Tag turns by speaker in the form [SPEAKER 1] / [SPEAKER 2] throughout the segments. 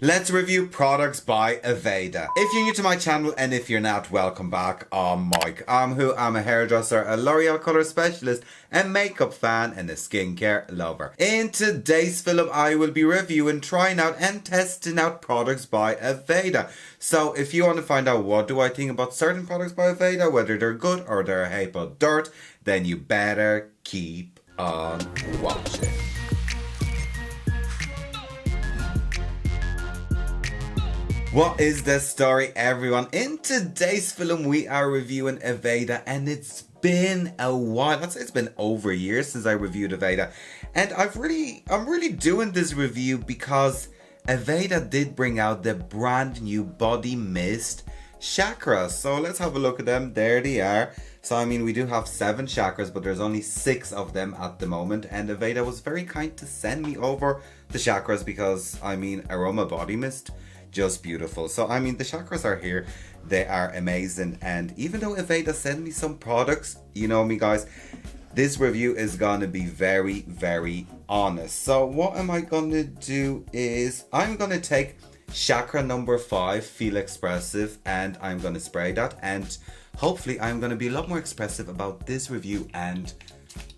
[SPEAKER 1] Let's review products by Aveda. If you're new to my channel and if you're not, welcome back. I'm Mike. I'm a hairdresser, a L'Oreal colour specialist, a makeup fan and a skincare lover. In today's film I will be reviewing, trying out and testing out products by Aveda. So if you want to find out what do I think about certain products by Aveda, whether they're good or they're a heap of dirt, then you better keep on watching. What is the story, everyone? In today's film we are reviewing Aveda, and it's been a while. I'd say it's been over a year since I reviewed Aveda, and I'm really doing this review because Aveda did bring out the brand new body mist chakras. So let's have a look at them. There they are. So I mean, we do have 7 chakras, but there's only 6 of them at the moment, and Aveda was very kind to send me over the chakras because I mean, aroma body mist, just beautiful. So I mean, the chakras are here, they are amazing, and even though Aveda sent me some products, you know me guys, this review is gonna be very honest. So what am I gonna do is I'm gonna take chakra number 5, Feel Expressive, and I'm gonna spray that, and hopefully I'm gonna be a lot more expressive about this review and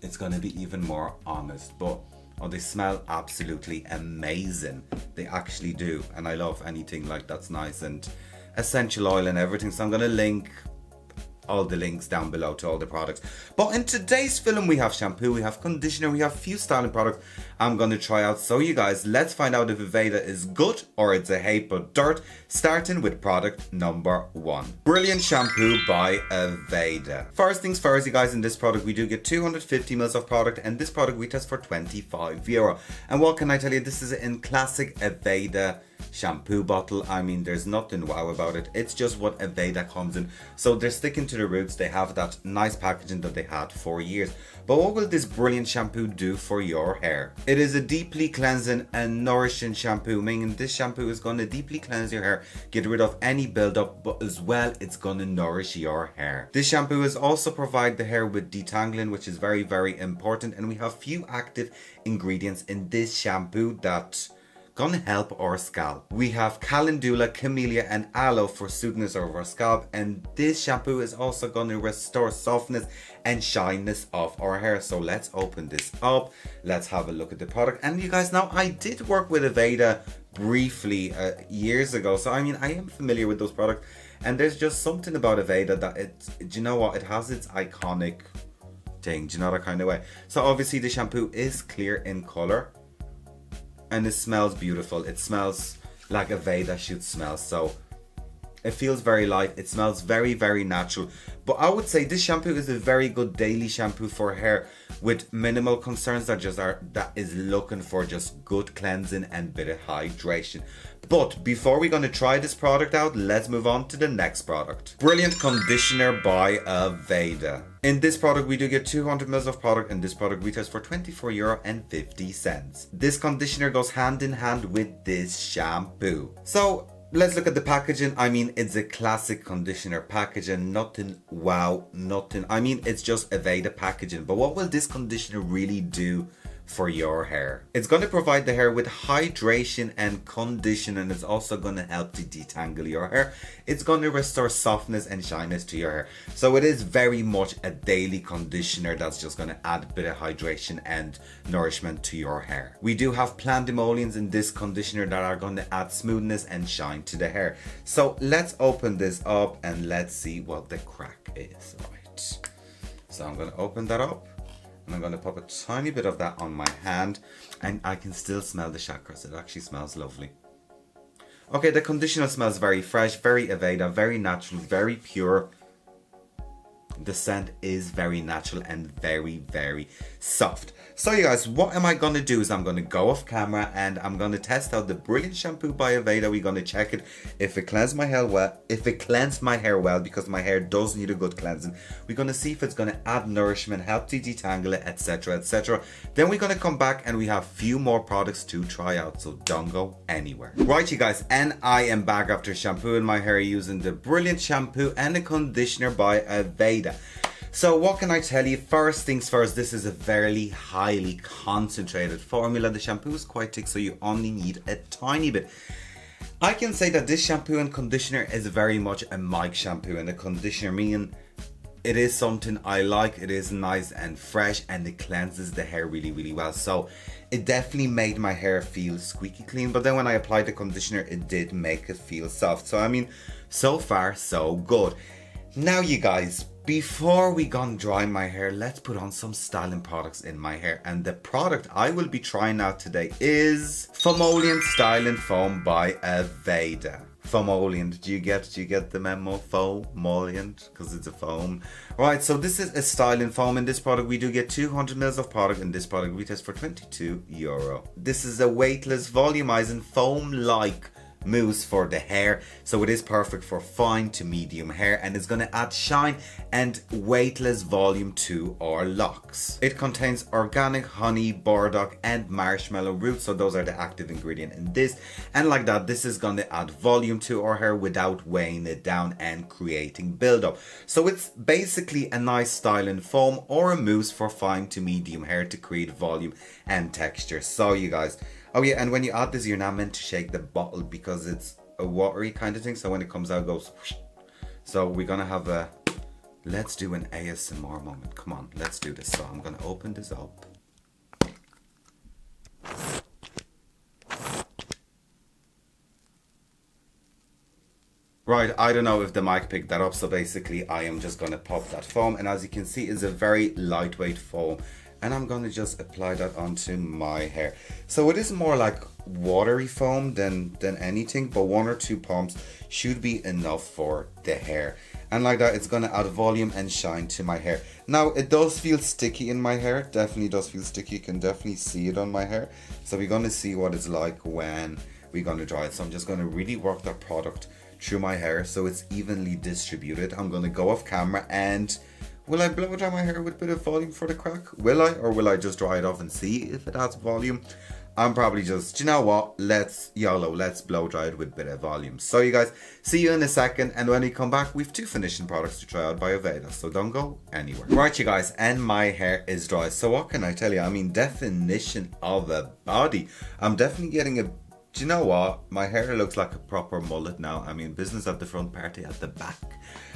[SPEAKER 1] it's gonna be even more honest. But oh, they smell absolutely amazing. They actually do. And I love anything like that's nice and essential oil and everything. So I'm going to link all the links down below to all the products. But in today's film we have shampoo, we have conditioner, we have few styling products I'm going to try out. So you guys, let's find out if Aveda is good or it's a heap of dirt. Starting with product number 1. Brilliant Shampoo by Aveda. First things first, you guys, in this product we do get 250 ml of product, and this product we test for €25. And what can I tell you, this is in classic Aveda shampoo bottle. I mean, there's nothing wow about it. It's just what Aveda comes in. So they're sticking to the roots. They have that nice packaging that they had for years. But what will this brilliant shampoo do for your hair? It is a deeply cleansing and nourishing shampoo, meaning this shampoo is going to deeply cleanse your hair, get rid of any buildup, but as well it's going to nourish your hair. This shampoo is also provide the hair with detangling, which is very important, and we have few active ingredients in this shampoo that gonna help our scalp. We have calendula, camellia and aloe for soothingness of our scalp, and this shampoo is also gonna restore softness and shyness of our hair. So let's open this up, let's have a look at the product. And you guys know I did work with Aveda briefly years ago, so I mean I am familiar with those products, and there's just something about Aveda that do you know what, it has its iconic thing, do you know, that kind of way. So obviously the shampoo is clear in color and it smells beautiful. It smells like Aveda should smell. So it feels very light. It smells very natural. But I would say this shampoo is a very good daily shampoo for hair with minimal concerns that is looking for just good cleansing and bit of hydration. But before we're going to try this product out, let's move on to the next product. Brilliant Conditioner by Aveda. In this product we do get 200 ml of product, and this product retails for €24.50. This conditioner goes hand in hand with this shampoo. So let's look at the packaging. I mean, it's a classic conditioner packaging, nothing wow, nothing. I mean, it's just Aveda packaging. But what will this conditioner really do for your hair? It's going to provide the hair with hydration and condition, and it's also going to help to detangle your hair. It's going to restore softness and shyness to your hair. So it is very much a daily conditioner that's just going to add a bit of hydration and nourishment to your hair. We do have plant emollients in this conditioner that are going to add smoothness and shine to the hair. So let's open this up and let's see what the crack is. Right, so I'm going to open that up. I'm going to pop a tiny bit of that on my hand, and I can still smell the chakras. It actually smells lovely. Okay, the conditioner smells very fresh, very Aveda, very natural, very pure. The scent is very natural and very soft. So you guys, what am I going to do is I'm going to go off camera and I'm going to test out the Brilliant Shampoo by Aveda. We're going to check it if it cleansed my hair well, because my hair does need a good cleansing. We're going to see if it's going to add nourishment, help to detangle it, etc. Then we're going to come back and we have few more products to try out, so don't go anywhere. Right you guys, and I am back after shampooing my hair using the Brilliant Shampoo and the conditioner by Aveda. So what can I tell you? First things first, this is a very highly concentrated formula. The shampoo is quite thick, so you only need a tiny bit. I can say that this shampoo and conditioner is very much a mic shampoo and a conditioner, meaning it is something I like. It is nice and fresh and it cleanses the hair really well. So it definitely made my hair feel squeaky clean, but then when I applied the conditioner, it did make it feel soft. So I mean, so far so good. Now you guys, before we go and dry my hair, let's put on some styling products in my hair. And the product I will be trying out today is Pomade Styling Foam by Aveda. Pomade, do you get the memo? Pomade, because it's a foam. Right, so this is a styling foam. In this product we do get 200 ml of product, and this product retails for €22. This is a weightless volumizing foam-like mousse for the hair, so it is perfect for fine to medium hair, and it's going to add shine and weightless volume to our locks. It contains organic honey, burdock and marshmallow root, so those are the active ingredient in this, and like that, this is going to add volume to our hair without weighing it down and creating buildup. So it's basically a nice styling foam or a mousse for fine to medium hair to create volume and texture. So you guys, oh yeah, and when you add this, you're not meant to shake the bottle because it's a watery kind of thing. So when it comes out, it goes whoosh. So we're gonna have a, let's do an ASMR moment. Come on, let's do this. So I'm gonna open this up. Right, I don't know if the mic picked that up. So basically I am just gonna pop that foam. And as you can see, it's a very lightweight foam. And I'm going to just apply that onto my hair. So it is more like watery foam than anything, but 1 or 2 pumps should be enough for the hair. And like that, it's going to add volume and shine to my hair. Now, it does feel sticky in my hair. Definitely does feel sticky. You can definitely see it on my hair. So we're going to see what it's like when we're going to dry it. So I'm just going to really work that product through my hair so it's evenly distributed. I'm going to go off camera and will I blow dry my hair with a bit of volume for the crack? Will I? Or will I just dry it off and see if it has volume? I'm probably just, do you know what? Let's YOLO, let's blow dry it with a bit of volume. So you guys, see you in a second. And when we come back, we've 2 finishing products to try out by Aveda. So don't go anywhere. Right, you guys, and my hair is dry. So what can I tell you? I mean, definition of a body. I'm definitely getting a, do you know what? My hair looks like a proper mullet now. I mean, business at the front, party at the back.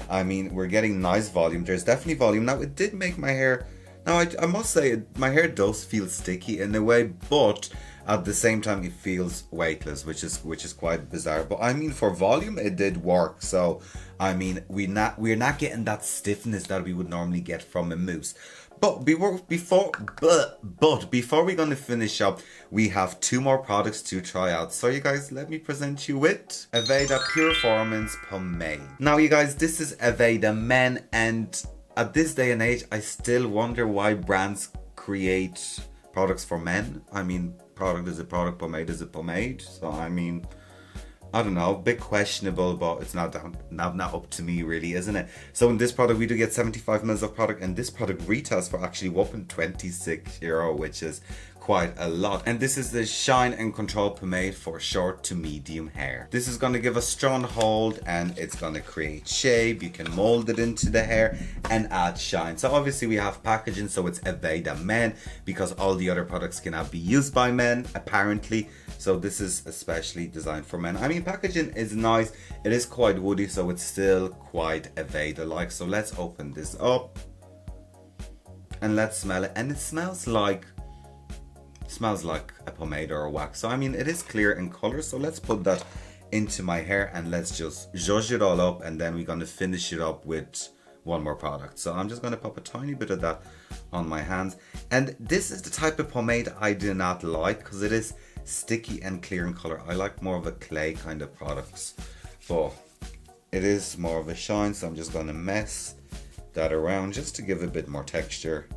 [SPEAKER 1] I mean, we're getting nice volume. There's definitely volume. Now, it did make my hair... Now, I must say, my hair does feel sticky in a way, but at the same time, it feels weightless, which is quite bizarre. But I mean, for volume, it did work. So, I mean, we're not getting that stiffness that we would normally get from a mousse. But before we're gonna finish up, we have 2 more products to try out. So you guys, let me present you with Aveda Piriformis Pomade. Now you guys, this is Aveda Men, and at this day and age, I still wonder why brands create products for men. I mean, product is a product, pomade is a pomade. So I mean, I don't know, a bit questionable, but it's not up to me really, isn't it? So in this product, we do get 75 ml of product, and this product retails for actually whopping €26, which is quite a lot. And this is the Shine and Control Pomade for short to medium hair. This is going to give a strong hold, and it's going to create shape. You can mold it into the hair and add shine. So obviously we have packaging, so it's Aveda Men, because all the other products cannot be used by men, apparently. So this is especially designed for men. I mean, packaging is nice. It is quite woody, so it's still quite Aveda-like. So let's open this up and let's smell it. And it smells like a pomade or a wax. So I mean, it is clear in color. So let's put that into my hair and let's just zhuzh it all up, and then we're going to finish it up with 1 more product. So I'm just going to pop a tiny bit of that on my hands. And this is the type of pomade I do not like, because it is sticky and clear in color. I like more of a clay kind of products, but it is more of a shine. So I'm just going to mess that around just to give a bit more texture,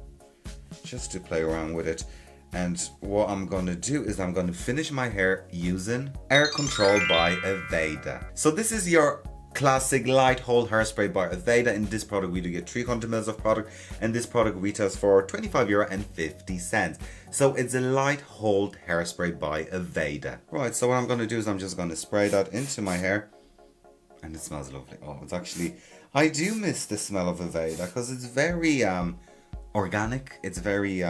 [SPEAKER 1] just to play around with it. And what I'm going to do is I'm going to finish my hair using Air Control by Aveda. So this is your classic light hold hairspray by Aveda. In this product, we do get 300 ml of product, and this product retails for €25.50. So it's a light hold hairspray by Aveda. Right, so what I'm going to do is I'm just going to spray that into my hair, and it smells lovely. Oh, it's actually, I do miss the smell of Aveda because it's very organic. It's very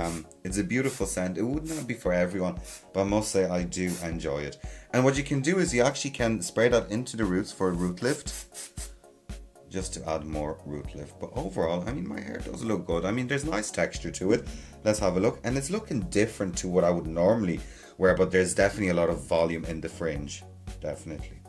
[SPEAKER 1] it's a beautiful scent. It would not be for everyone, but I must say I do enjoy it. And what you can do is you actually can spray that into the roots for a root lift, just to add more root lift. But overall, I mean, my hair does look good. I mean, there's nice texture to it. Let's have a look. And it's looking different to what I would normally wear, but there's definitely a lot of volume in the fringe. Definitely.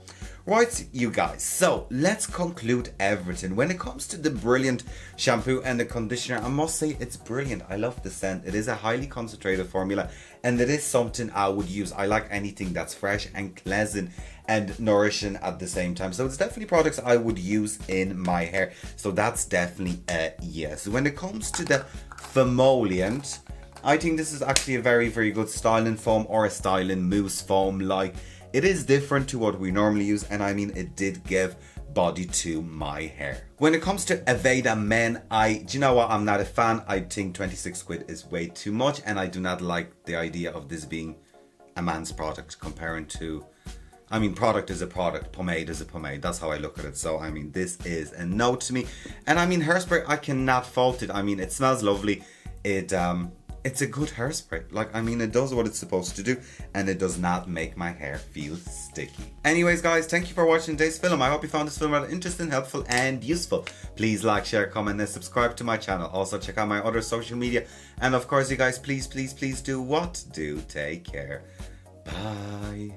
[SPEAKER 1] Right, you guys, so let's conclude everything. When it comes to the brilliant shampoo and the conditioner, I must say it's brilliant. I love the scent. It is a highly concentrated formula, and it is something I would use. I like anything that's fresh and cleansing and nourishing at the same time. So it's definitely products I would use in my hair. So that's definitely a yes. When it comes to the Foamoliant, I think this is actually a very, very good styling foam, or a styling mousse foam. Like, it is different to what we normally use, and I mean, it did give body to my hair. When it comes to Aveda Men, do you know what? I'm not a fan. I think 26 quid is way too much, and I do not like the idea of this being a man's product comparing to, I mean, product is a product, pomade is a pomade. That's how I look at it. So, I mean, this is a no to me. And I mean, hairspray, I cannot fault it. I mean, it smells lovely. It's a good hairspray. Like, I mean, it does what it's supposed to do, and it does not make my hair feel sticky. Anyways, guys, thank you for watching today's film. I hope you found this film rather interesting, helpful, and useful. Please like, share, comment, and subscribe to my channel. Also, check out my other social media. And of course, you guys, please, please, please do what? Do take care. Bye.